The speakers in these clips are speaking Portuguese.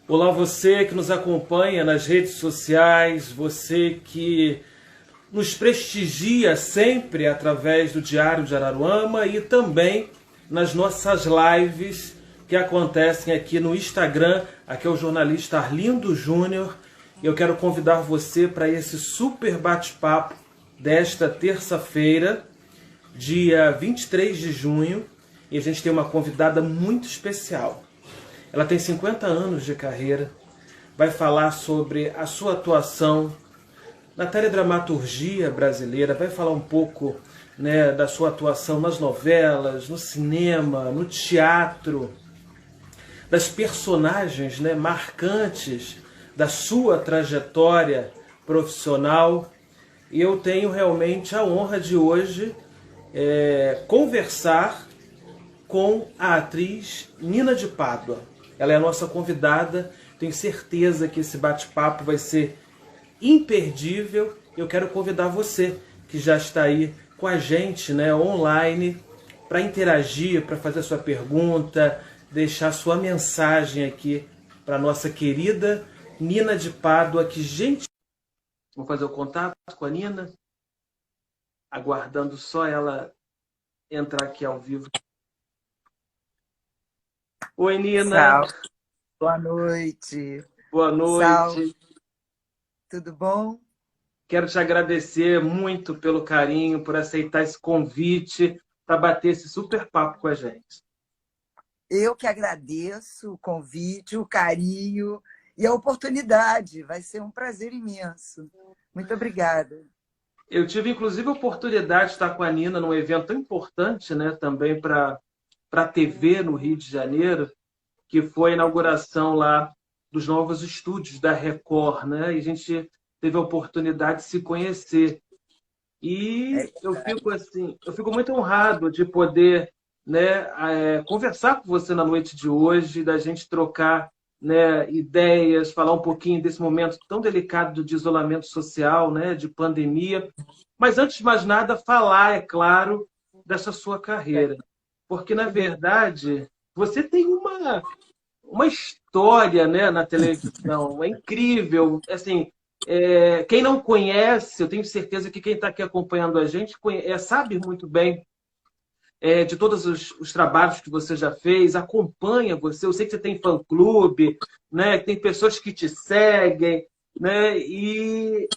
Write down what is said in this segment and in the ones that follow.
Olá, você que nos acompanha nas redes sociais, você que nos prestigia sempre através do Diário de Araruama e também nas nossas lives que acontecem aqui no Instagram. Aqui é o jornalista Arlindo Júnior e eu quero convidar você para esse super bate-papo desta terça-feira, dia 23 de junho, e a gente tem uma convidada muito especial. Ela tem 50 anos de carreira, vai falar sobre a sua atuação na teledramaturgia brasileira, vai falar um pouco, né, da sua atuação nas novelas, no cinema, no teatro, das personagens, né, marcantes da sua trajetória profissional. E eu tenho realmente a honra de hoje conversar com a atriz Nina de Pádua. Ela é a nossa convidada, tenho certeza que esse bate-papo vai ser imperdível. Eu quero convidar você que já está aí com a gente, né, online, para interagir, para fazer a sua pergunta, deixar sua mensagem aqui para nossa querida Nina de Pádua, que gente... Vou fazer o contato com a Nina, aguardando só ela entrar aqui ao vivo. Oi, Nina. Sal, boa noite. Boa Sal, noite. tudo bom? Quero te agradecer muito pelo carinho, por aceitar esse convite para bater esse super papo com a gente. Eu que agradeço o convite, o carinho e a oportunidade. Vai ser um prazer imenso. Muito obrigada. Eu tive, inclusive, a oportunidade de estar com a Nina num evento tão importante, né, também para a TV no Rio de Janeiro, que foi a inauguração lá dos novos estúdios da Record, né? E a gente teve a oportunidade de se conhecer. E eu fico muito honrado de poder, né, conversar com você na noite de hoje, da gente trocar, né, ideias, falar um pouquinho desse momento tão delicado de isolamento social, né, de pandemia. Mas antes de mais nada, falar, é claro, dessa sua carreira, porque na verdade você tem uma história, né, na televisão, é incrível, assim. Quem não conhece, eu tenho certeza que quem está aqui acompanhando a gente sabe muito bem de todos os trabalhos que você já fez, acompanha você. Eu sei que você tem fã-clube, né, que tem pessoas que te seguem, né, e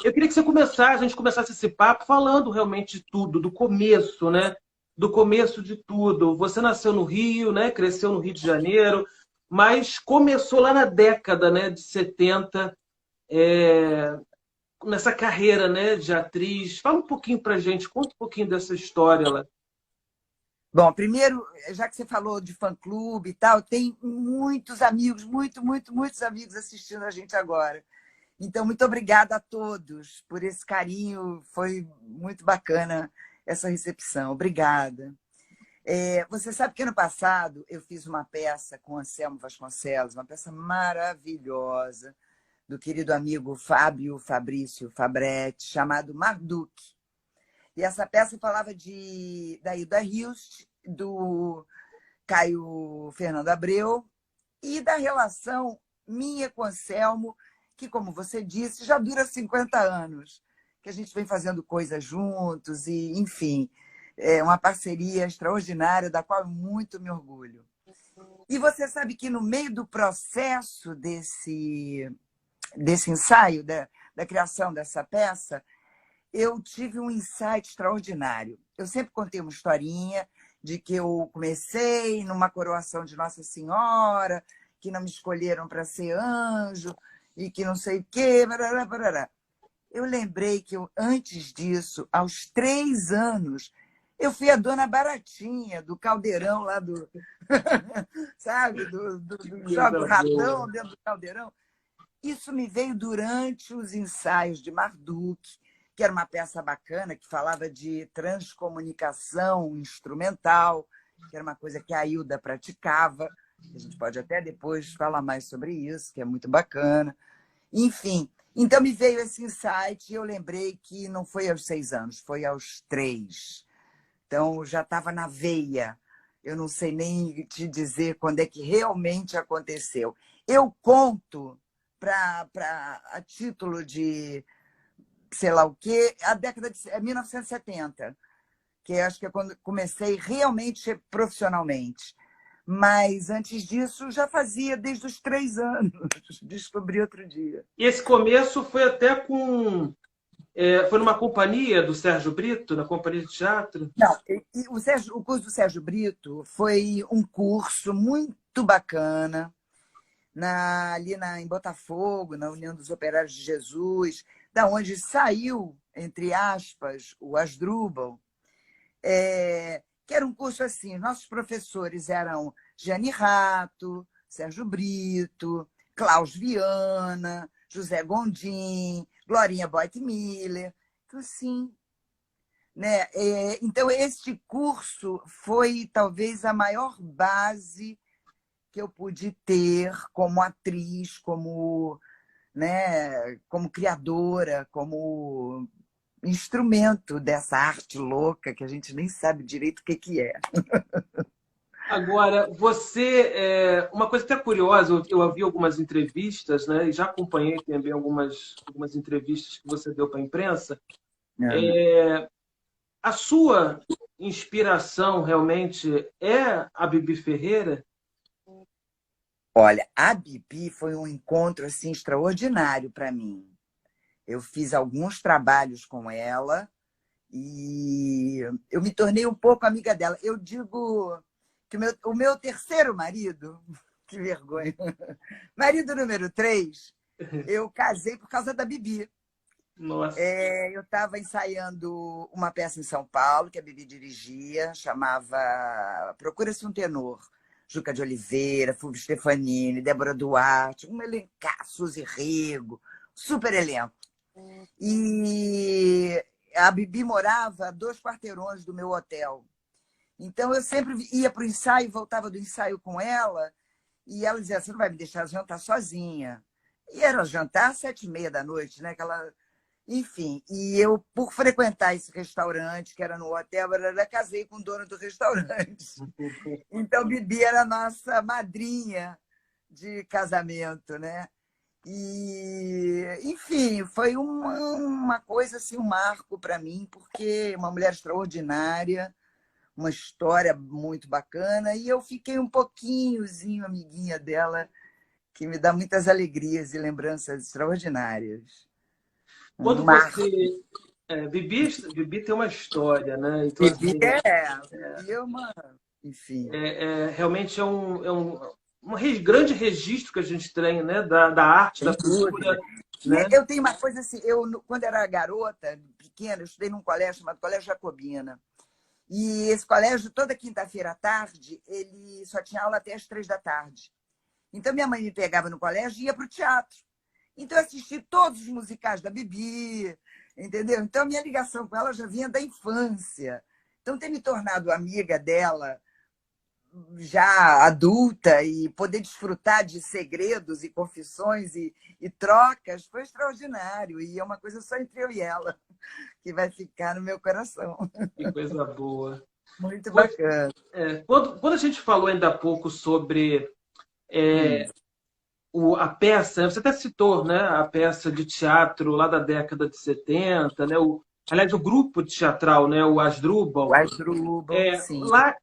eu queria que a gente começasse esse papo falando realmente de tudo, do começo, né, do começo de tudo. Você nasceu no Rio, né, cresceu no Rio de Janeiro, mas começou lá na década, né, de 70, é, nessa carreira, né, de atriz. Fala um pouquinho pra gente, conta um pouquinho dessa história lá. Bom, primeiro, já que você falou de fã-clube e tal, tem muitos amigos, muitos amigos assistindo a gente agora. Então, muito obrigada a todos por esse carinho. Foi muito bacana essa recepção. Obrigada. Você sabe que ano passado eu fiz uma peça com Anselmo Vasconcelos, uma peça maravilhosa, do querido amigo Fábio Fabrício Fabretti, chamado Marduk. E essa peça falava da Hilda Hilst, do Caio Fernando Abreu e da relação minha com Anselmo, que, como você disse, já dura 50 anos, que a gente vem fazendo coisas juntos e, enfim, é uma parceria extraordinária da qual muito me orgulho. E você sabe que no meio do processo desse ensaio, da criação dessa peça, eu tive um insight extraordinário. Eu sempre contei uma historinha de que eu comecei numa coroação de Nossa Senhora, que não me escolheram para ser anjo, e que não sei o quê. Barará, barará. Eu lembrei que antes disso, aos 3 anos, eu fui a Dona Baratinha, do caldeirão lá do... sabe? Do jogo Coisa ratão boa. dentro do caldeirão. Isso me veio durante os ensaios de Marduk, que era uma peça bacana, que falava de transcomunicação instrumental, que era uma coisa que a Hilda praticava. A gente pode até depois falar mais sobre isso, que é muito bacana. Enfim, então me veio esse insight e eu lembrei que não foi aos 6 anos, foi aos 3. Então, já estava na veia Eu não sei nem te dizer quando é que realmente aconteceu. Eu conto a título de sei lá o quê, a década de 1970, que acho que é quando comecei realmente profissionalmente. Mas antes disso, já fazia desde os 3 anos. Descobri outro dia. E esse começo foi até com. Foi numa companhia do Sérgio Brito, na companhia de teatro? Não, o curso do Sérgio Brito foi um curso muito bacana, em Botafogo, na União dos Operários de Jesus, da onde saiu, entre aspas, o Asdrubal, que era um curso assim. Nossos professores eram Jane Rato, Sérgio Brito, Klaus Viana, José Gondim, Glorinha Boit-Miller. Então, assim, né? Então, este curso foi talvez a maior base que eu pude ter como atriz, como, né, como criadora, como instrumento dessa arte louca que a gente nem sabe direito o que é. Agora, uma coisa que é curiosa, eu ouvi algumas entrevistas, né, e já acompanhei também algumas entrevistas que você deu para a imprensa. A sua inspiração realmente é a Bibi Ferreira? Olha, a Bibi foi um encontro assim extraordinário para mim. Eu fiz alguns trabalhos com ela e eu me tornei um pouco amiga dela. Eu digo que o meu terceiro marido, que vergonha, marido número 3, eu casei por causa da Bibi. Nossa. Eu estava ensaiando uma peça em São Paulo, que a Bibi dirigia, chamava Procura-se um Tenor. Juca de Oliveira, Fulvio Stefanini, Débora Duarte, um elencaço, Suzy Rego, super elenco. E a Bibi morava a 2 quarteirões do meu hotel. Então, eu sempre ia para o ensaio, voltava do ensaio com ela, e ela dizia: você não vai me deixar jantar sozinha. E era jantar às 7h30 da noite, né? Aquela... Enfim, e eu, por frequentar esse restaurante, que era no hotel, eu casei com o dono do restaurante. Então, Bibi era a nossa madrinha de casamento, né? E, enfim, foi uma coisa assim, um marco para mim, porque uma mulher extraordinária, uma história muito bacana, e eu fiquei um pouquinhozinho amiguinha dela, que me dá muitas alegrias e lembranças extraordinárias. Um Quando marco. você. Bibi tem uma história, né? Então, Bibi assim, Bibi é uma. Enfim. realmente grande registro que a gente tem, né? Da arte, da Sem dúvida. cultura, E né? eu tenho uma coisa assim, quando era garota, pequena, eu estudei num colégio chamado Colégio Jacobina. E esse colégio, toda quinta-feira à tarde, ele só tinha aula até as 3 da tarde. Então, minha mãe me pegava no colégio e ia para o teatro. Então, eu assisti todos os musicais da Bibi, entendeu? Então, minha ligação com ela já vinha da infância. Então, ter me tornado amiga dela já adulta e poder desfrutar de segredos e confissões e trocas foi extraordinário. E é uma coisa só entre eu e ela, que vai ficar no meu coração. Que coisa boa. Muito bacana. Quando a gente falou ainda há pouco sobre a peça, você até citou, né, a peça de teatro lá da década de 70, né, aliás, o grupo teatral, né, o O Asdrubal, Asdrubal, sim. lá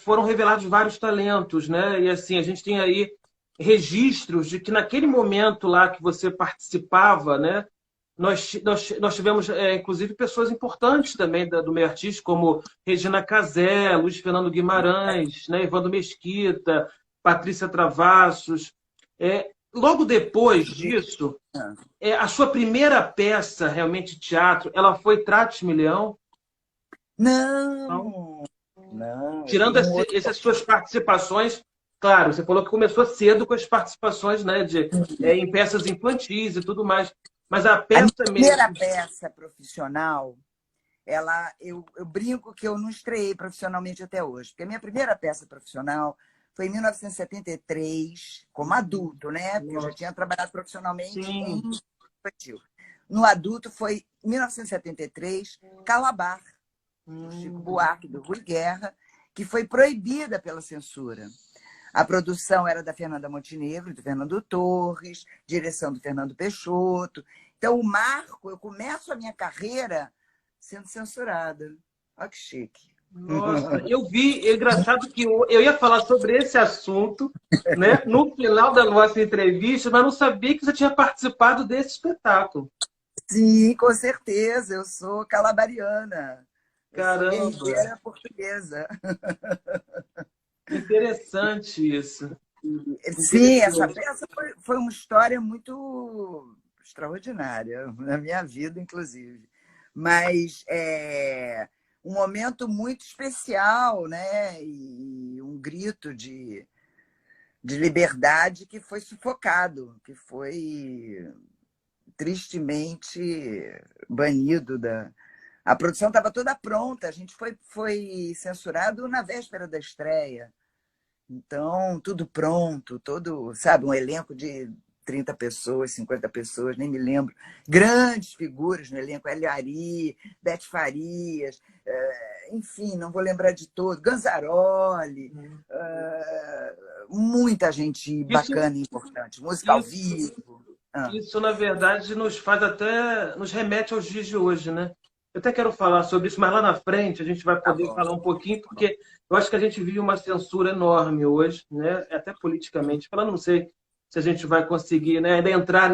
foram revelados vários talentos, né, e assim, a gente tem aí registros de que naquele momento lá que você participava, né, nós tivemos, inclusive, pessoas importantes também do meio artístico, como Regina Casé, Luiz Fernando Guimarães, né, Evandro Mesquita, Patrícia Travassos. Logo depois disso, a sua primeira peça, realmente, de teatro, ela foi Trates-me-Leão? Não, não, eu Tirando tenho um outro. essas suas participações, claro, você falou que começou cedo com as participações, né, em peças infantis e tudo mais, mas a A minha peça primeira mesmo. peça profissional, eu brinco que eu não estreiei profissionalmente até hoje, porque a minha primeira peça profissional foi em 1973, como adulto, né? Porque eu já tinha Nossa, trabalhado profissionalmente em sim. infantil. No adulto foi em 1973, Calabar, do Chico Hum, Buarque, do Rui Guerra, que foi proibida pela censura. A produção era da Fernanda Montenegro, do Fernando Torres, direção do Fernando Peixoto. Então, o marco, eu começo a minha carreira sendo censurada. Olha que chique. Nossa, eu vi, é engraçado que eu ia falar sobre esse assunto, né, no final da nossa entrevista, mas não sabia que você tinha participado desse espetáculo. Sim, com certeza, eu sou calabariana. Eu sou Caramba, guerreira portuguesa. interessante isso. Sim, essa Interessante. peça foi uma história muito extraordinária, na minha vida, inclusive. Mas é um momento muito especial, né? E um grito de liberdade que foi sufocado, que foi tristemente banido da. A produção estava toda pronta, a gente foi censurado na véspera da estreia. Então, tudo pronto, todo, sabe, um elenco de 30 pessoas, 50 pessoas, nem me lembro. Grandes figuras no elenco, Hélio Ari, Beth Farias, enfim, não vou lembrar de todo, Ganzaroli, muita gente Isso, bacana e importante, música ao isso, vivo. Ah, isso, na verdade, nos faz até, nos remete aos dias de hoje, né? Eu até quero falar sobre isso, mas lá na frente a gente vai tá poder bom. falar um pouquinho, porque eu acho que a gente vive uma censura enorme hoje, né? Até politicamente falando, não sei se a gente vai conseguir, né, ainda entrar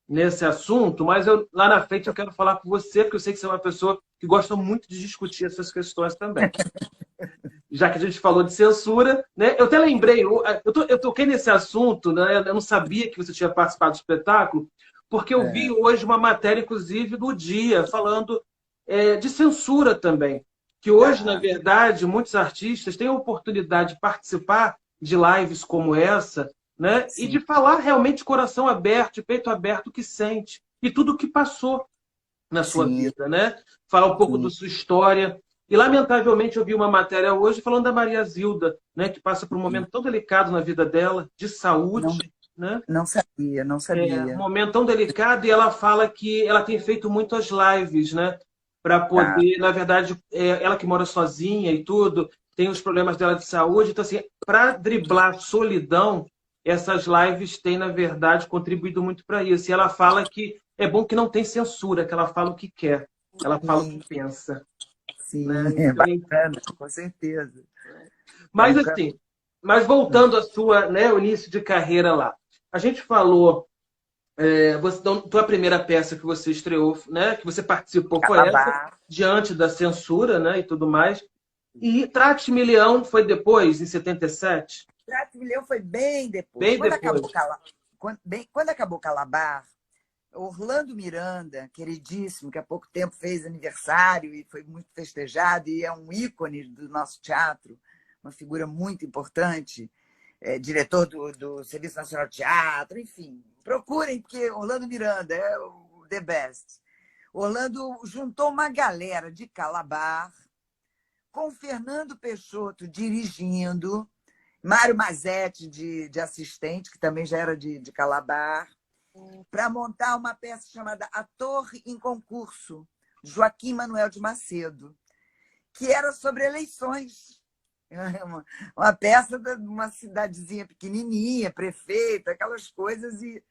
nesse assunto, mas lá na frente eu quero falar com você, porque eu sei que você é uma pessoa que gosta muito de discutir essas questões também. Já que a gente falou de censura, né? Eu até lembrei, eu toquei nesse assunto, né? Eu não sabia que você tinha participado do espetáculo, porque eu vi É, hoje uma matéria, inclusive, do Dia, falando de censura também. Que hoje, na tá, verdade, muitos artistas têm a oportunidade de participar de lives como essa, né? E sim. de falar realmente de coração aberto, de peito aberto, o que sente e tudo o que passou na sua Sim, vida, né? Falar um pouco da sim. sua história. E, lamentavelmente, eu vi uma matéria hoje falando da Maria Zilda, né? Que passa por um momento tão delicado na vida dela, de Não, saúde, né? não sabia, não Um sabia. momento tão delicado, e ela fala que ela tem feito muitas lives, né? Para Tá, poder, na verdade, ela que mora sozinha e tudo, tem os problemas dela de saúde. Então, assim, para driblar a solidão, essas lives têm, na verdade, contribuído muito para isso. E ela fala que é bom que não tem censura, que ela fala o que quer, ela fala o que sim, pensa, né? sim, é Então, bacana, com certeza. É mas um assim, mas voltando à sua, né, o início de carreira lá. A gente falou então, tua primeira peça que você estreou, né, que você participou foi essa, Calabar. diante da censura, né, e tudo mais. E Trate-me Leão foi depois, em 77? Teatro Milhão foi bem depois. Bem depois. Quando acabou Calabar, Orlando Miranda, queridíssimo, que há pouco tempo fez aniversário e foi muito festejado, e é um ícone do nosso teatro, uma figura muito importante, diretor do Serviço Nacional de Teatro, enfim. Procurem, porque Orlando Miranda é o the best. Orlando juntou uma galera de Calabar, com Fernando Peixoto dirigindo, Mário Mazetti de assistente, que também já era de Calabar, para montar uma peça chamada A Torre em Concurso, Joaquim Manuel de Macedo, que era sobre eleições. Uma peça de uma cidadezinha pequenininha, prefeito, aquelas coisas, e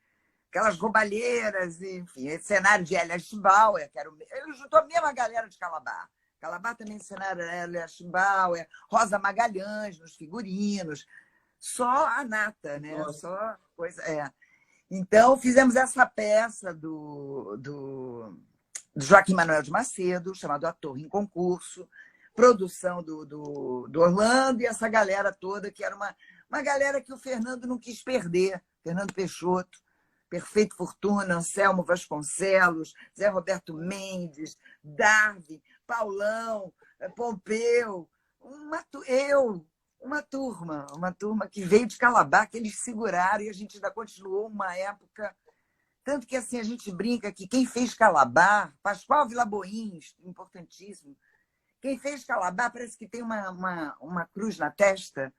aquelas roubalheiras, enfim, esse cenário de Elia Schbauer, que era ele juntou a mesma galera de Calabar. Calabar também cenário Elia Schbauer, Rosa Magalhães nos figurinos, só a nata, né? Nossa. Só coisa. Então, fizemos essa peça do Joaquim Manuel de Macedo, chamado A Torre em Concurso, produção do Orlando e essa galera toda, que era uma galera que o Fernando não quis perder. Fernando Peixoto, Perfeito Fortuna, Anselmo Vasconcelos, Zé Roberto Mendes, Darwin, Paulão, Pompeu, eu, uma turma que veio de Calabar, que eles seguraram e a gente ainda continuou uma época. Tanto que assim a gente brinca que quem fez Calabar, Pascoal Villa-Boins, importantíssimo, quem fez Calabar parece que tem uma cruz na testa,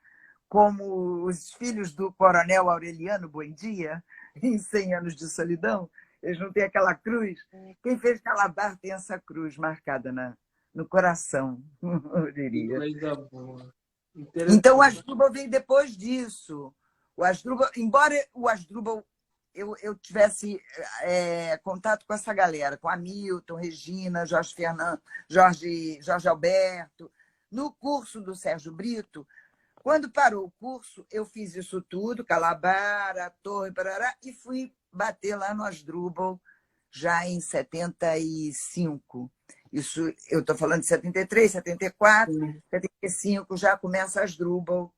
como os filhos do coronel Aureliano Buendia, em 100 anos de solidão. Eles não têm aquela cruz. Quem fez Calabar tem essa cruz marcada no coração, eu Que diria. coisa boa. Então, o Interessante. Asdrubal veio depois disso. O Asdrubal, embora o Asdrubal eu tivesse contato com essa galera, com Hamilton, Regina, Jorge Fernando, Jorge Alberto, no curso do Sérgio Brito. Quando parou o curso, eu fiz isso tudo, Calabara, Torre, Parará, e fui bater lá no Asdrubal já em 75. Isso, eu estou falando de 73, 74, Sim. 75 já começa Asdrubal.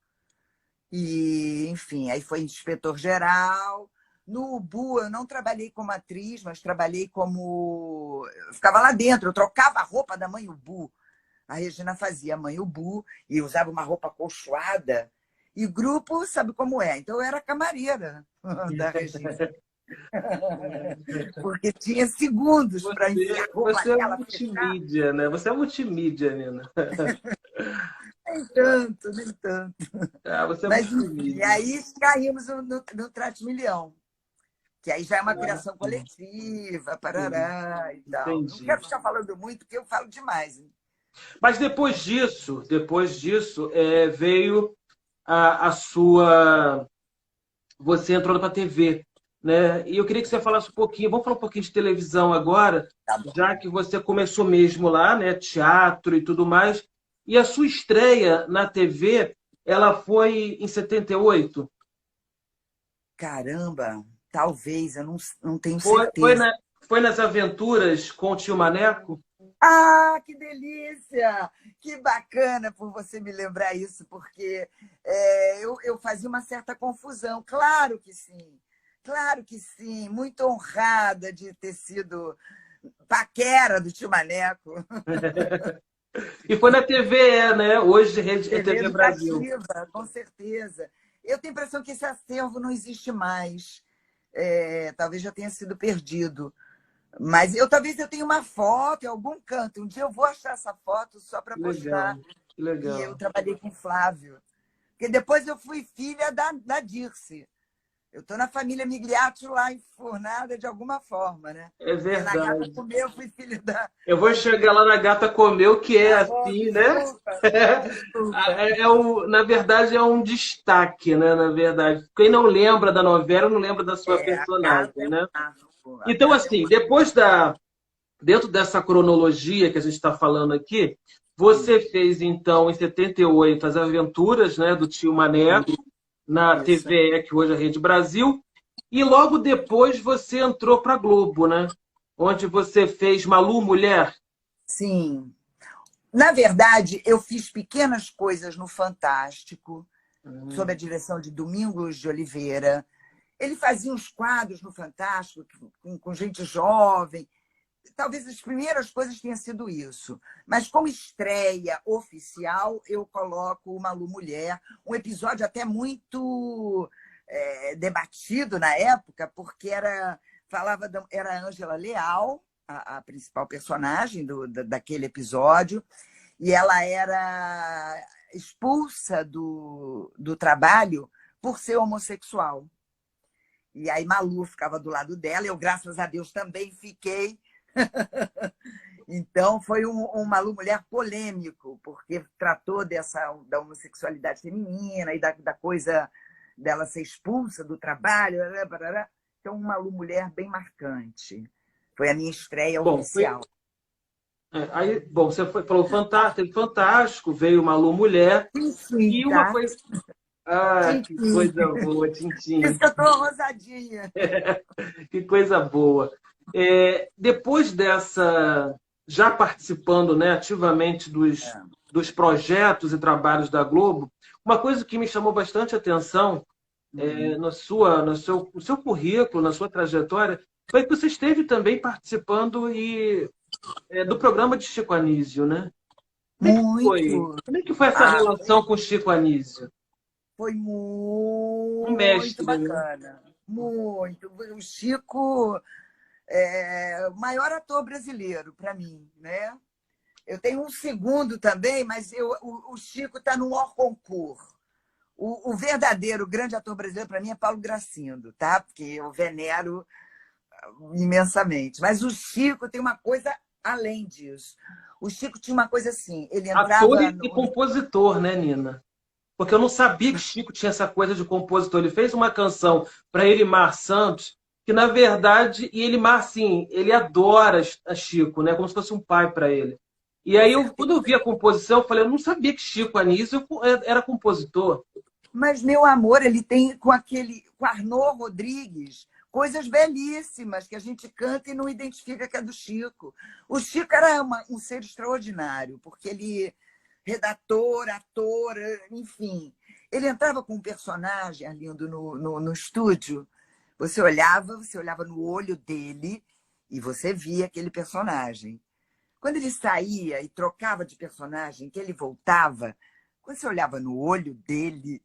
E, enfim, aí foi inspetor-geral. No UBU, eu não trabalhei como atriz, mas trabalhei como... Eu ficava lá dentro, eu trocava a roupa da mãe Ubu. A Regina fazia a mãe Ubu e usava uma roupa acolchoada. E grupo, sabe como é? Então, eu era camareira da Regina. Porque tinha segundos para enfiar a roupa Você é nela, fechar. multimídia, né? Você é multimídia, Nina. Nem tanto, nem tanto. Ah, você é Mas, enfim, multimídia. aí caímos no Trate-Milhão, que aí já é uma Ah, criação sim, coletiva, sim. parará e tal. Não Entendi. quero ficar falando muito, porque eu falo demais. Hein? Mas depois disso, veio a sua. Você entrou para a TV, né? E eu queria que você falasse um pouquinho. Vamos falar um pouquinho de televisão agora, Tá bom. já que você começou mesmo lá, né? Teatro e tudo mais. E a sua estreia na TV, ela foi em 78? Caramba, talvez, eu não tenho Foi, foi, certeza. na, foi nas aventuras com o tio Maneco? Ah, que delícia! Que bacana por você me lembrar isso, porque eu fazia uma certa confusão. Claro que sim. Muito honrada de ter sido paquera do tio Maneco. E foi na TV, né? Hoje é TV TV Brasil. educativa, com certeza. Eu tenho a impressão que esse acervo não existe mais. Talvez já tenha sido perdido. Mas talvez eu tenha uma foto em algum canto. Um dia eu vou achar essa foto só para Que postar. legal, que E eu legal. trabalhei com o Flávio. Porque depois eu fui filha da Dirce. Eu estou na família Migliaccio lá enfurnada de alguma forma, né? É Porque na Gata verdade. Comeu eu fui filha Eu vou da chegar Dirce. lá na Gata Comeu, que é Tá bom, assim, né? desculpa. Desculpa. Na verdade, é um destaque, né? Na verdade. Quem não lembra da novela não lembra da sua A Gata personagem, é um né? marco. A Então, Gata é um assim, marco. dentro dessa cronologia que a gente está falando aqui, você fez, então, em 78, as aventuras, né, do tio Maneco, na Isso. TVE, que hoje é a Rede Brasil, e logo depois você entrou para a Globo, né? Onde você fez Malu Mulher. Sim. Na verdade, eu fiz pequenas coisas no Fantástico, sob a direção de Domingos de Oliveira. Ele fazia uns quadros no Fantástico com gente jovem. Talvez as primeiras coisas tenham sido isso. Mas como estreia oficial, eu coloco o Malu Mulher, um episódio até muito debatido na época, porque era a Ângela Leal, a principal personagem daquele episódio, e ela era expulsa do trabalho por ser homossexual. E aí Malu ficava do lado dela, eu, graças a Deus, também fiquei. Então, foi um Malu Mulher polêmico, porque tratou da homossexualidade feminina e da coisa dela ser expulsa do trabalho. Então, um Malu Mulher bem marcante. Foi a minha estreia Bom, oficial. bom, você falou fantástico, teve Fantástico, veio Malu Mulher, Enfim, e uma tá? coisa. Ah, que Enfim. coisa boa, Por isso Tintim. que eu estou rosadinha. Que coisa boa. Depois dessa, já participando, né, ativamente dos projetos e trabalhos da Globo, uma coisa que me chamou bastante atenção no seu currículo, na sua trajetória, foi que você esteve também participando do programa de Chico Anísio, né? Como é que foi? Muito. Como é que foi essa Ah, relação com o Chico Anísio? foi Um muito mestre, né? bacana. Muito. O Chico o maior ator brasileiro, para mim. Né? Eu tenho um segundo também, mas o Chico está no hors concours. O verdadeiro grande ator brasileiro, para mim, é Paulo Gracindo, tá? Porque eu venero imensamente. Mas o Chico tem uma coisa além disso. O Chico tinha uma coisa assim, ele Ator entrava e compositor, né, Nina? Porque eu não sabia que Chico tinha essa coisa de compositor. Ele fez uma canção para Elimar Santos, que na verdade, e Elimar, assim, ele adora a Chico, né? Como se fosse um pai para ele. E com aí, quando eu certeza. vi a composição, eu falei, eu não sabia que Chico Anísio era compositor. Mas, meu amor, ele tem com Arnaud Rodrigues, coisas belíssimas que a gente canta e não identifica que é do Chico. O Chico era um ser extraordinário, porque ele, redator, ator, enfim. Ele entrava com um personagem, Arlindo, no estúdio. Você olhava no olho dele e você via aquele personagem. Quando ele saía e trocava de personagem, que ele voltava, quando você olhava no olho dele,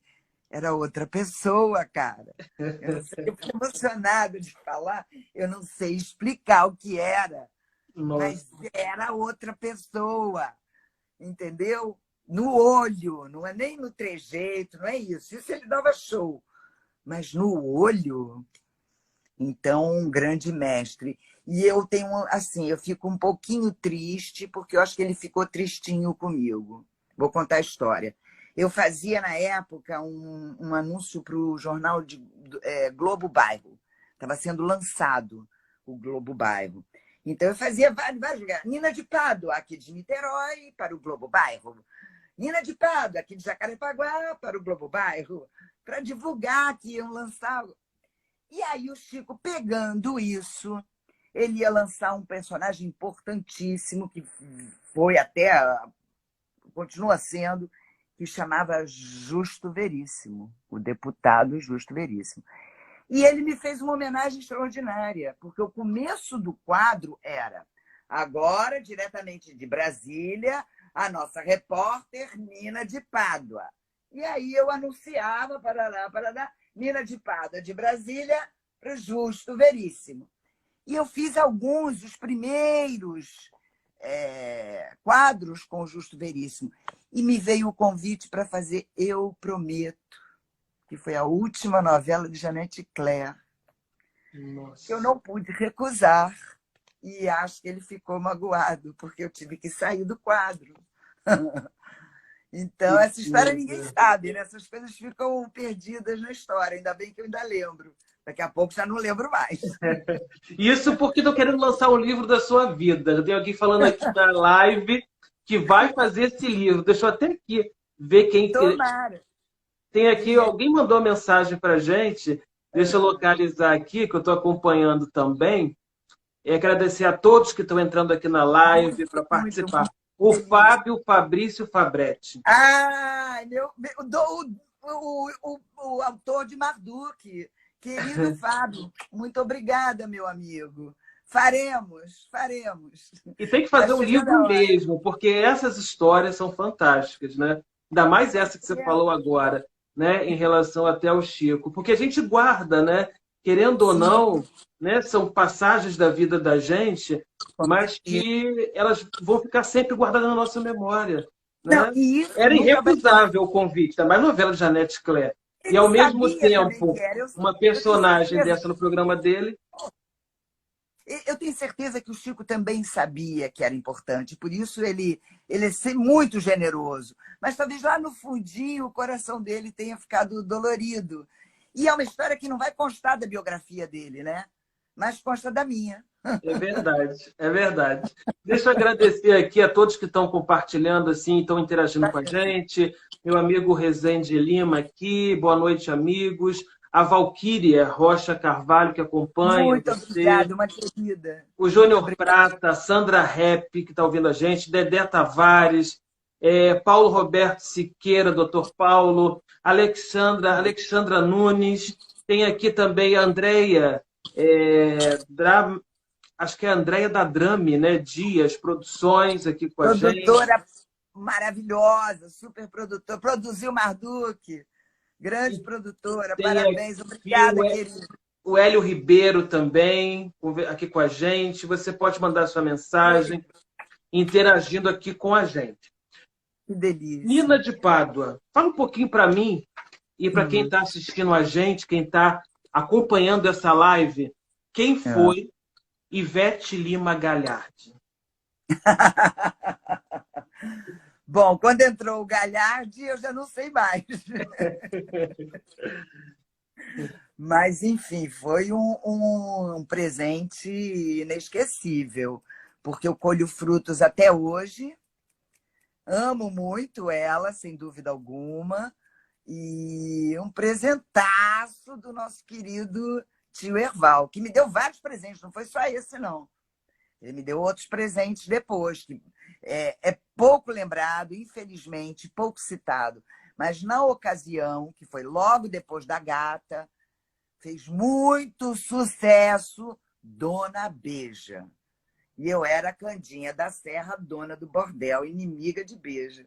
era outra pessoa, cara. Eu não sei, eu fico emocionada de falar, eu não sei explicar o que era, Nossa. mas era outra pessoa, entendeu? No olho, não é nem no trejeito, não é isso. Isso ele dava show. Mas no olho, então, um grande mestre. E eu tenho, assim, eu fico um pouquinho triste, porque eu acho que ele ficou tristinho comigo. Vou contar a história. Eu fazia, na época, um anúncio para o jornal Globo Bairro. Estava sendo lançado o Globo Bairro. Então, eu fazia vários lugares. Nina de Pádua, aqui de Niterói, para o Globo Bairro. Nina de Pádua, aqui de Jacarepaguá, para o Globo Bairro. Para divulgar que iam lançar. E aí o Chico, pegando isso, ele ia lançar um personagem importantíssimo, que foi continua sendo, que chamava Justo Veríssimo, o deputado Justo Veríssimo. E ele me fez uma homenagem extraordinária, porque o começo do quadro era: agora, diretamente de Brasília, a nossa repórter Nina de Pádua. E aí eu anunciava, parará, Nina de Pádua, de Brasília, para o Justo Veríssimo. E eu fiz os primeiros quadros com o Justo Veríssimo. E me veio o convite para fazer Eu Prometo, que foi a última novela de Janete Claire. Nossa. Que eu não pude recusar. E acho que ele ficou magoado, porque eu tive que sair do quadro. Então, essa história ninguém sabe, né? Essas coisas ficam perdidas na história. Ainda bem que eu ainda lembro. Daqui a pouco já não lembro mais. Isso porque estou querendo lançar um livro da sua vida. Já tenho alguém falando aqui na live que vai fazer esse livro. Deixa eu até aqui ver quem... Tomara. Tem aqui, alguém mandou mensagem para a gente. Deixa eu localizar aqui, que eu estou acompanhando também. E agradecer a todos que estão entrando aqui na live para participar. O Fábio Fabrício Fabretti. Ah, o autor de Marduk. Querido Fábio, muito obrigada, meu amigo. Faremos. E tem que fazer um livro mesmo, porque essas histórias são fantásticas, né? Ainda mais essa que você falou agora, né? Em relação até ao Chico. Porque a gente guarda, né? Querendo ou não, né? São passagens da vida da gente, mas que elas vão ficar sempre guardadas na nossa memória. Né? Não, e isso era irrecusável o convite, ainda mais novela de Janete Claire. E, ao mesmo tempo, uma personagem dessa no programa dele. Eu tenho certeza que o Chico também sabia que era importante, por isso ele é muito generoso. Mas talvez lá no fundinho o coração dele tenha ficado dolorido. E é uma história que não vai constar da biografia dele, né? Mas consta da minha. É verdade, é verdade. Deixa eu agradecer aqui a todos que estão compartilhando, assim, estão interagindo com a gente. Meu amigo Rezende Lima aqui, boa noite, amigos. A Valquíria Rocha Carvalho, que acompanha Muito você. obrigada, uma querida. O Júnior Prata, a Sandra Rep, que está ouvindo a gente, Dedé Tavares, Paulo Roberto Siqueira, Dr. Paulo, Alexandra Nunes, tem aqui também a Andréia, acho que é a Andréia da Drame, né? Dias Produções aqui com a gente. Produtora maravilhosa, super produtora, produziu Marduk, grande produtora, parabéns, obrigada, querida. O Hélio Ribeiro também, aqui com a gente. Você pode mandar sua mensagem, interagindo aqui com a gente. Que delícia. Nina de Pádua, fala um pouquinho para mim e para quem está assistindo a gente, quem está acompanhando essa live, quem foi Ivete Lima Galhardi? Bom, quando entrou o Galhardi, eu já não sei mais. Mas, enfim, foi um presente inesquecível, porque eu colho frutos até hoje. Amo muito ela, sem dúvida alguma. E um presentaço do nosso querido tio Erval, que me deu vários presentes, não foi só esse, não. Ele me deu outros presentes depois, que é pouco lembrado, infelizmente, pouco citado. Mas na ocasião, que foi logo depois da Gata, fez muito sucesso Dona Beija. E eu era a Candinha da Serra, dona do bordel, inimiga de Beija.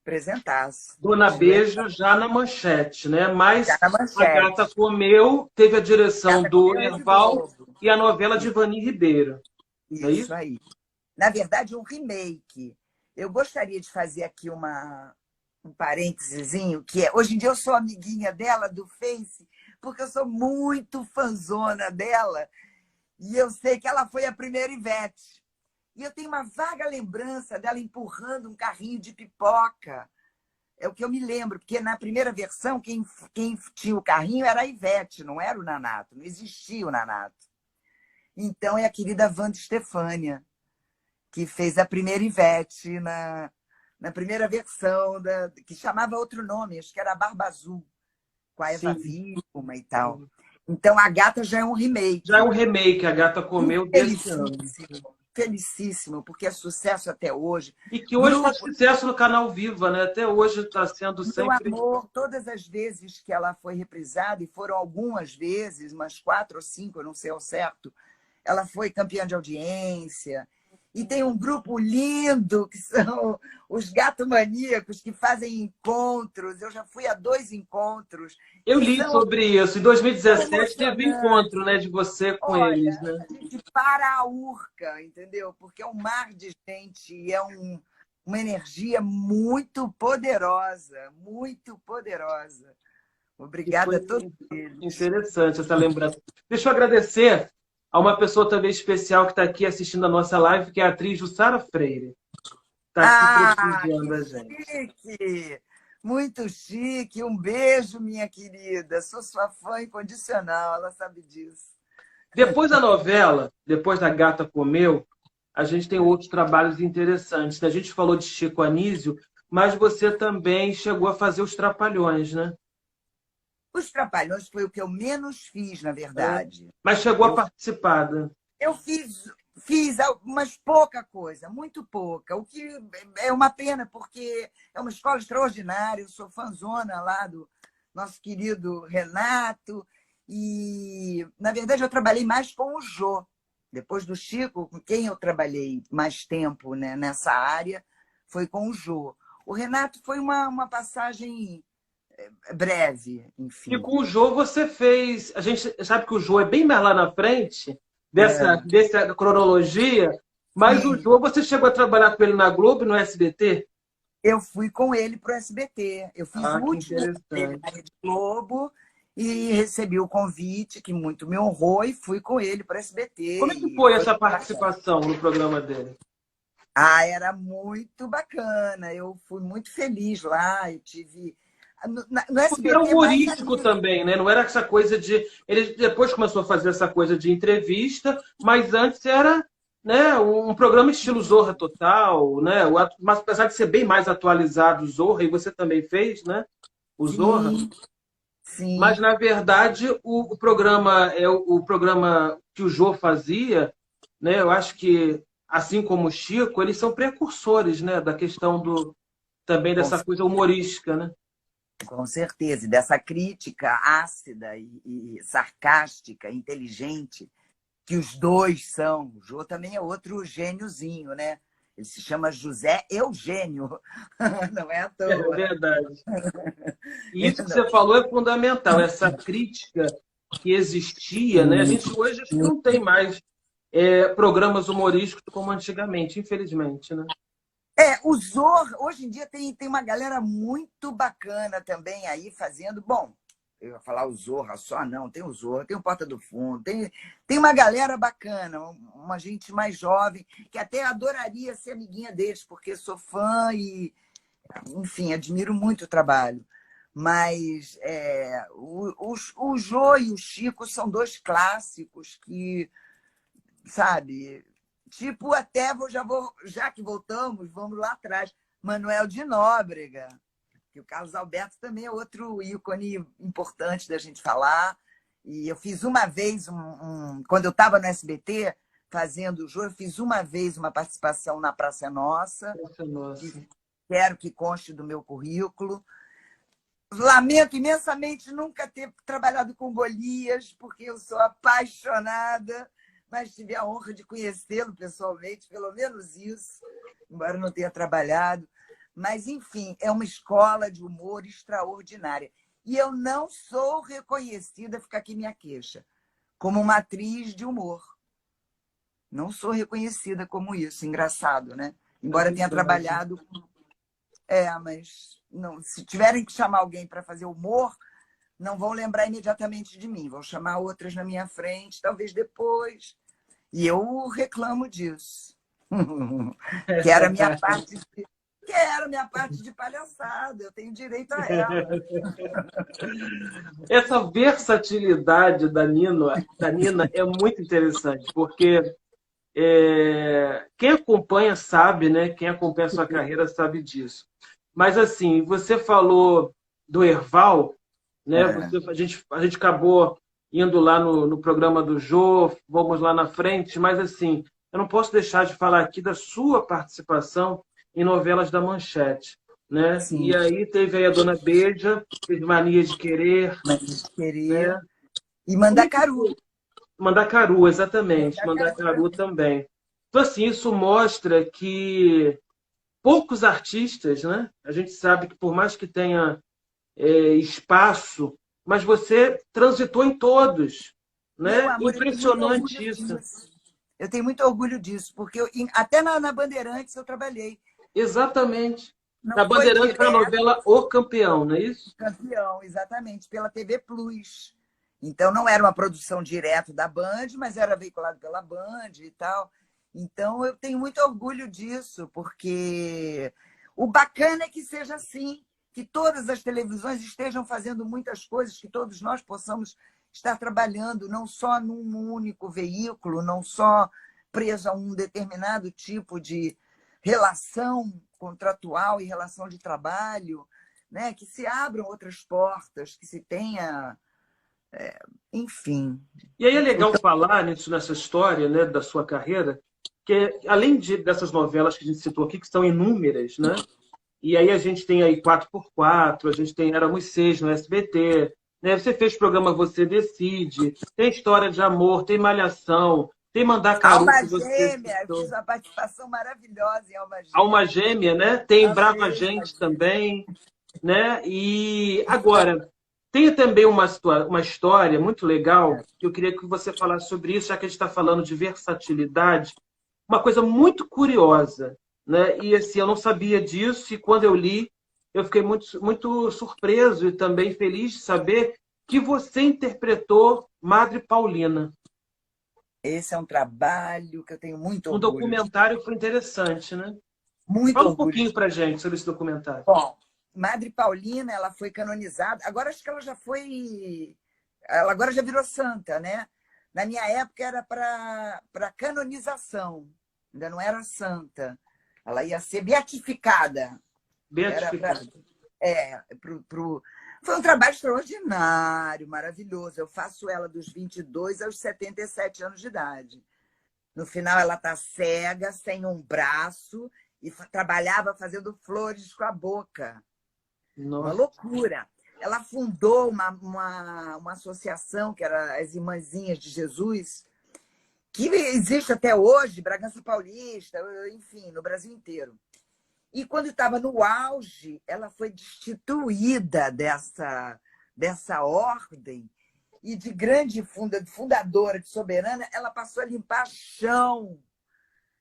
Presentaço. Dona Beijo já na manchete, né? Já Mas na a Gata manchete. Comeu teve a direção Gata do comeu Rede Erval Globo. e a novela de Vani Ribeiro. Não é Isso isso? aí. Na verdade, um remake. Eu gostaria de fazer aqui um parêntesezinho, que é, hoje em dia eu sou amiguinha dela do Face, porque eu sou muito fãzona dela, e eu sei que ela foi a primeira Ivete. E eu tenho uma vaga lembrança dela empurrando um carrinho de pipoca. É o que eu me lembro, porque na primeira versão, quem tinha o carrinho era a Ivete, não era o Nanato, não existia o Nanato. Então é a querida Wanda Stefânia, que fez a primeira Ivete na primeira versão, que chamava outro nome, acho que era Barba Azul, com a Eva Sim. Vilma e tal. Então, a Gata já é um Já é remake. um remake, a Gata Comeu desse ano. Felicíssimo, felicíssimo, porque é sucesso até hoje. E que hoje faz Grupo, sucesso no canal Viva, né? Até hoje está sendo Meu sempre. Amor, todas as vezes que ela foi reprisada, e foram algumas vezes, umas 4 ou 5, eu não sei ao certo, ela foi campeã de audiência. E tem um grupo lindo, que são os Gato Maníacos, que fazem encontros. Eu já fui a 2 encontros, Eu que li são sobre isso. Em 2017 teve encontro, emocionantes. né, de você com eles, Olha, né? a gente para a urca, entendeu? Porque é um mar de gente e é uma energia muito poderosa, muito poderosa. Que Obrigada foi a todos eles. interessante essa lembrança. Deixa eu agradecer a uma pessoa também especial que está aqui assistindo a nossa live, que é a atriz Jussara Freire. Está aqui Ah, prestigiando que a gente. chique! Muito chique. Um beijo, minha querida. Sou sua fã incondicional, ela sabe disso. Depois da novela, depois da Gata Comeu, a gente tem outros trabalhos interessantes, né? A gente falou de Chico Anísio, mas você também chegou a fazer Os Trapalhões, né? Os Trapalhões foi o que eu menos fiz, na É. verdade. Mas chegou a Eu participar, né? Eu fiz mas pouca coisa, muito pouca, o que é uma pena, porque é uma escola extraordinária, eu sou fãzona lá do nosso querido Renato, e, na verdade, eu trabalhei mais com o Jô. Depois do Chico, com quem eu trabalhei mais tempo, né, nessa área, foi com o Jô. O Renato foi uma passagem breve, E enfim. com o Jô você fez. A gente sabe que o Jô é bem mais lá na frente É, dessa cronologia, mas o sim. Jô você chegou a trabalhar com ele na Globo e no SBT? Eu fui com ele para o SBT. Eu fiz o Ah, que último dele na interessante. Rede Globo e recebi o convite, que muito me honrou, e fui com ele para o SBT. Como é que E foi foi essa muito bacana. participação no programa dele? Ah, era muito bacana. Eu fui muito feliz lá. Eu tive. No Porque era SBT, mais humorístico amigos. também, né? Não era essa coisa de. Ele depois começou a fazer essa coisa de entrevista, mas antes era, né, um programa estilo Zorra Total, né? Mas apesar de ser bem mais atualizado o Zorra, e você também fez, né? O Zorra. Sim, Mas, sim, na verdade, o programa é o programa que o Jô fazia, né? Eu acho que, assim como o Chico, eles são precursores, né? Da questão também com, dessa coisa humorística, né? com certeza. E dessa crítica ácida e sarcástica, inteligente, que os dois são. O Jô também é outro gêniozinho, né? Ele se chama José Eugênio, não é à É toa. verdade. E isso que você falou é fundamental, essa crítica que existia, né? A gente hoje acho que não tem mais programas humorísticos como antigamente, infelizmente, né? O Zorra, hoje em dia tem uma galera muito bacana também aí fazendo. Bom, Eu ia falar o Zorra só, não. Tem o Zorra, tem o Porta do Fundo, tem uma galera bacana, uma gente mais jovem, que até adoraria ser amiguinha deles, porque sou fã e, enfim, admiro muito o trabalho. Mas o Jô e o Chico são dois clássicos que, sabe, tipo, já que voltamos, vamos lá atrás. Manuel de Nóbrega, que o Carlos Alberto também é outro ícone importante da gente falar. E eu fiz uma vez, quando eu estava no SBT, fazendo o Jô, eu fiz uma vez uma participação na Praça é Nossa. Praça é Nossa. Quero que conste do meu currículo. Lamento imensamente nunca ter trabalhado com Golias, porque eu sou apaixonada, mas tive a honra de conhecê-lo pessoalmente, pelo menos isso, embora não tenha trabalhado. Mas, enfim, é uma escola de humor extraordinária. E eu não sou reconhecida, fica aqui minha queixa, como uma atriz de humor. Não sou reconhecida como isso, engraçado, né? Embora tenha trabalhado... mas não, se tiverem que chamar alguém para fazer humor, não vão lembrar imediatamente de mim. Vão chamar outras na minha frente, talvez depois. E eu reclamo disso. Que era a minha parte de palhaçada. Eu tenho direito a ela. Essa versatilidade da Nina é muito interessante, porque quem acompanha sabe, né? Quem acompanha a sua carreira sabe disso. Mas, assim, você falou do Erval, né? A gente acabou indo lá no programa do Jô, vamos lá na frente, mas, assim, eu não posso deixar de falar aqui da sua participação em novelas da Manchete, né? Sim. E aí teve aí a Dona Beija, teve Mania de Querer, né? E Mandacaru. Mandacaru, exatamente. Mandacaru também. Então, assim, isso mostra que poucos artistas, né? A gente sabe que por mais que tenha espaço, mas você transitou em todos, né? Meu amor, Impressionante isso. Eu tenho muito orgulho disso, porque até na Bandeirantes eu trabalhei. Exatamente. Não Na foi Bandeirantes foi a direto. novela O Campeão, não é isso? Campeão, exatamente, pela TV Plus. Então, não era uma produção direto da Band, mas era veiculado pela Band e tal. Então, eu tenho muito orgulho disso, porque o bacana é que seja assim, que todas as televisões estejam fazendo muitas coisas, que todos nós possamos estar trabalhando, não só num único veículo, não só preso a um determinado tipo de relação contratual e relação de trabalho, né? Que se abram outras portas, que se tenha... enfim. E aí é legal falar nessa história, né, da sua carreira, que além dessas novelas que a gente citou aqui, que são inúmeras, né? E aí a gente tem aí 4x4, a gente tem Éramos Seis no SBT, né? Você fez programa Você Decide, tem História de Amor, tem Malhação, tem Mandacaru, Alma que você Gêmea, eu citou. fiz uma participação maravilhosa em Alma Gêmea. Alma Gêmea, né? Tem Brava Amei, Gente também, né? E agora, tem também uma história muito legal que eu queria que você falasse sobre isso, já que a gente está falando de versatilidade. Uma coisa muito curiosa, né? E assim, eu não sabia disso, e quando eu li, eu fiquei muito, muito surpreso e também feliz de saber que você interpretou Madre Paulina. Esse é um trabalho que eu tenho muito Um orgulho. documentário foi interessante, né? Muito Fala um orgulho. pouquinho pra gente sobre esse documentário. Bom, Madre Paulina, ela foi canonizada. Agora acho que ela já foi... Ela agora já virou santa, né? Na minha época era para canonização. Ainda não era santa. Ela ia ser beatificada. Beatificada. Foi um trabalho extraordinário, maravilhoso. Eu faço ela dos 22 aos 77 anos de idade. No final, ela está cega, sem um braço, e trabalhava fazendo flores com a boca. Nossa. Uma loucura. Ela fundou uma associação, que era as Irmãzinhas de Jesus, que existe até hoje, Bragança Paulista, enfim, no Brasil inteiro. E quando estava no auge, ela foi destituída dessa ordem e de grande fundadora, de soberana, ela passou a limpar chão,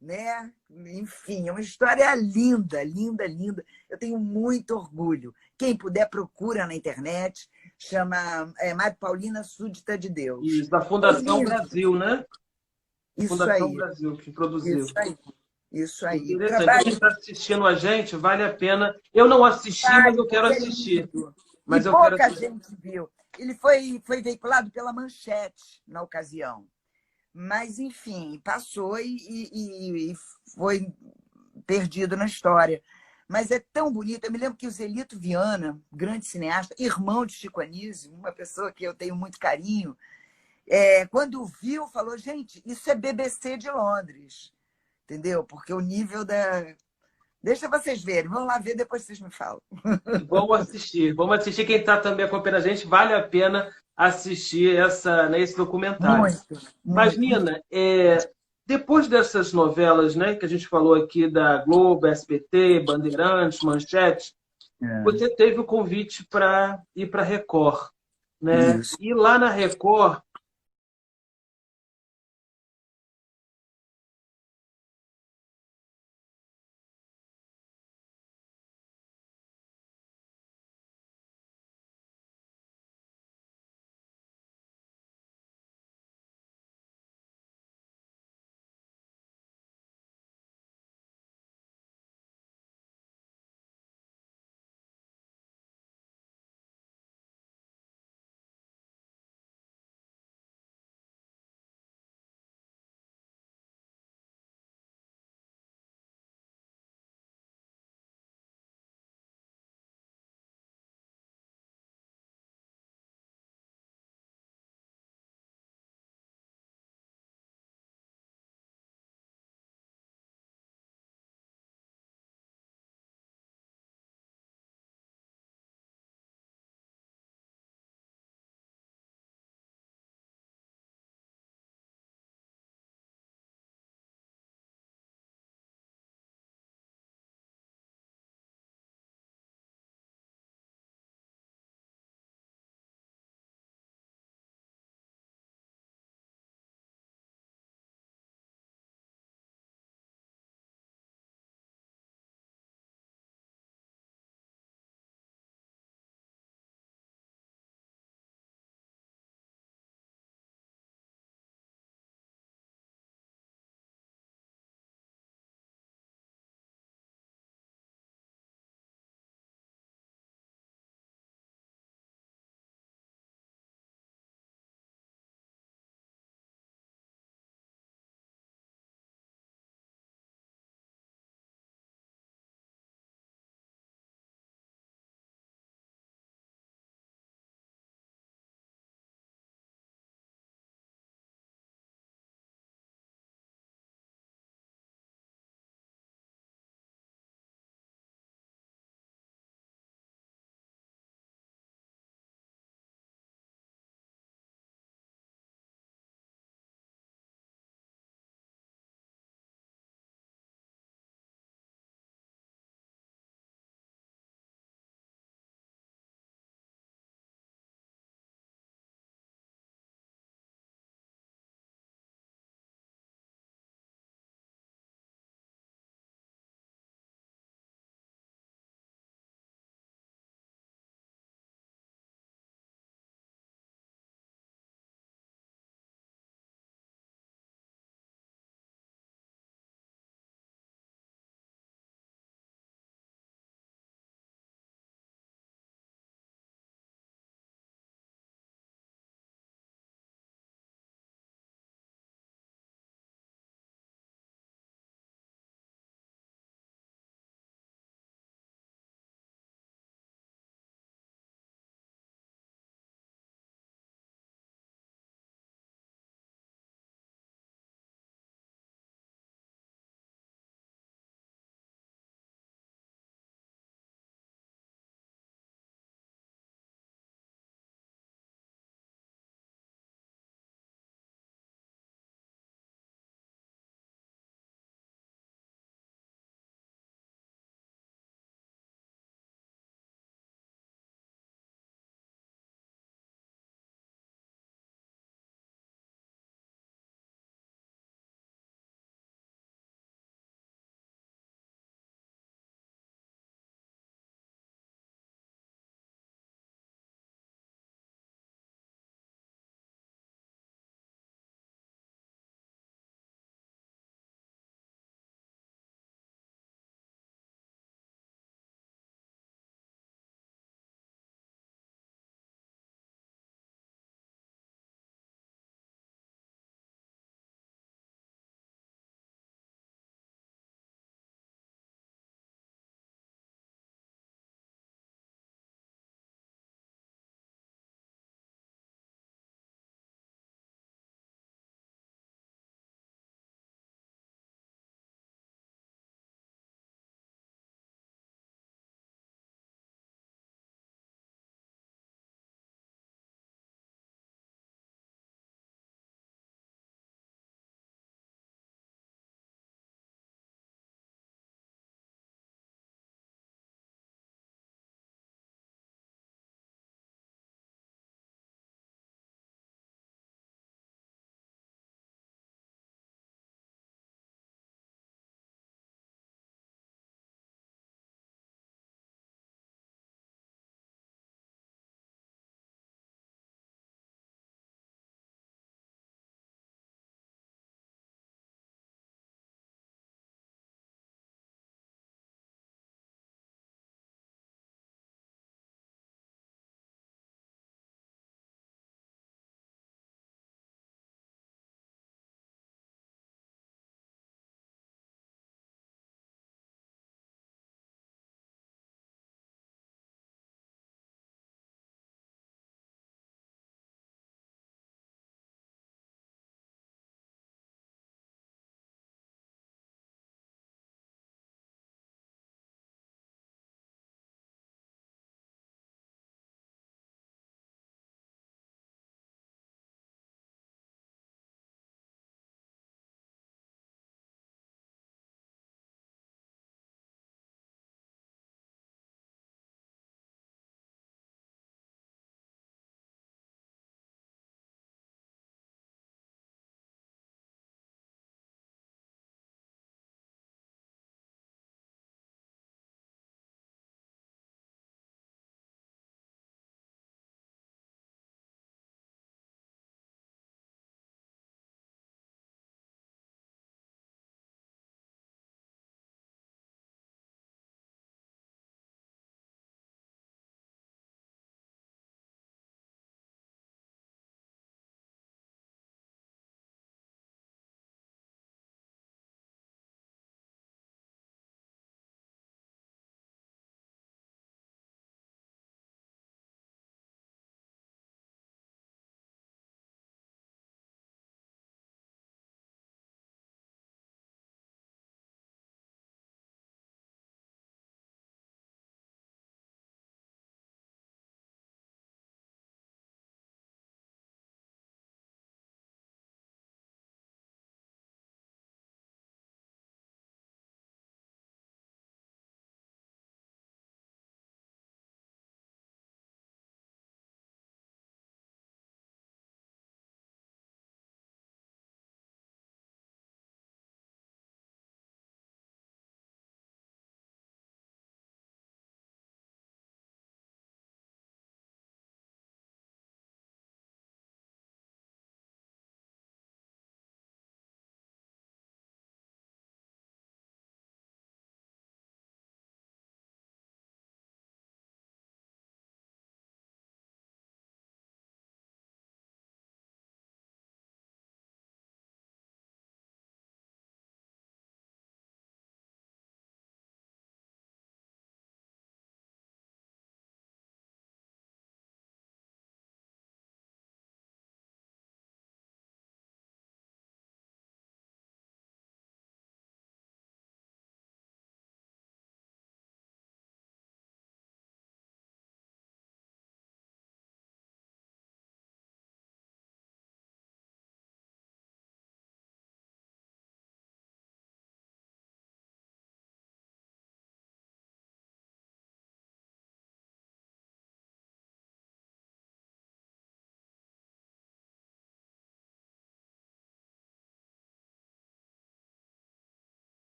né? Enfim, é uma história linda, linda, linda. Eu tenho muito orgulho. Quem puder, procura na internet. chama Madre Paulina Súdita de Deus. Isso, da Fundação Brasil, né? Isso Fundação aí, Brasil, que produziu. isso aí. Isso aí. Interessante. Trabalho... Quem está assistindo a gente, vale a pena. Eu não assisti, mas eu quero assistir. Mas e eu quero pouca assistir. gente viu. Ele foi veiculado pela Manchete na ocasião. Mas, enfim, passou e foi perdido na história. Mas é tão bonito. Eu me lembro que o Zelito Viana, grande cineasta, irmão de Chico Anísio, uma pessoa que eu tenho muito carinho, quando viu, falou, gente, isso é BBC de Londres. Entendeu? Porque o nível da... Deixa vocês verem. Vão lá ver, depois vocês me falam. Vamos assistir. Vamos assistir. Quem está também acompanhando a gente, vale a pena assistir esse documentário. Muito. Mas, Nina, depois dessas novelas, né, que a gente falou aqui da Globo, SBT, Bandeirantes, Manchete, você teve o convite para ir para a Record. Né? Isso. E lá na Record,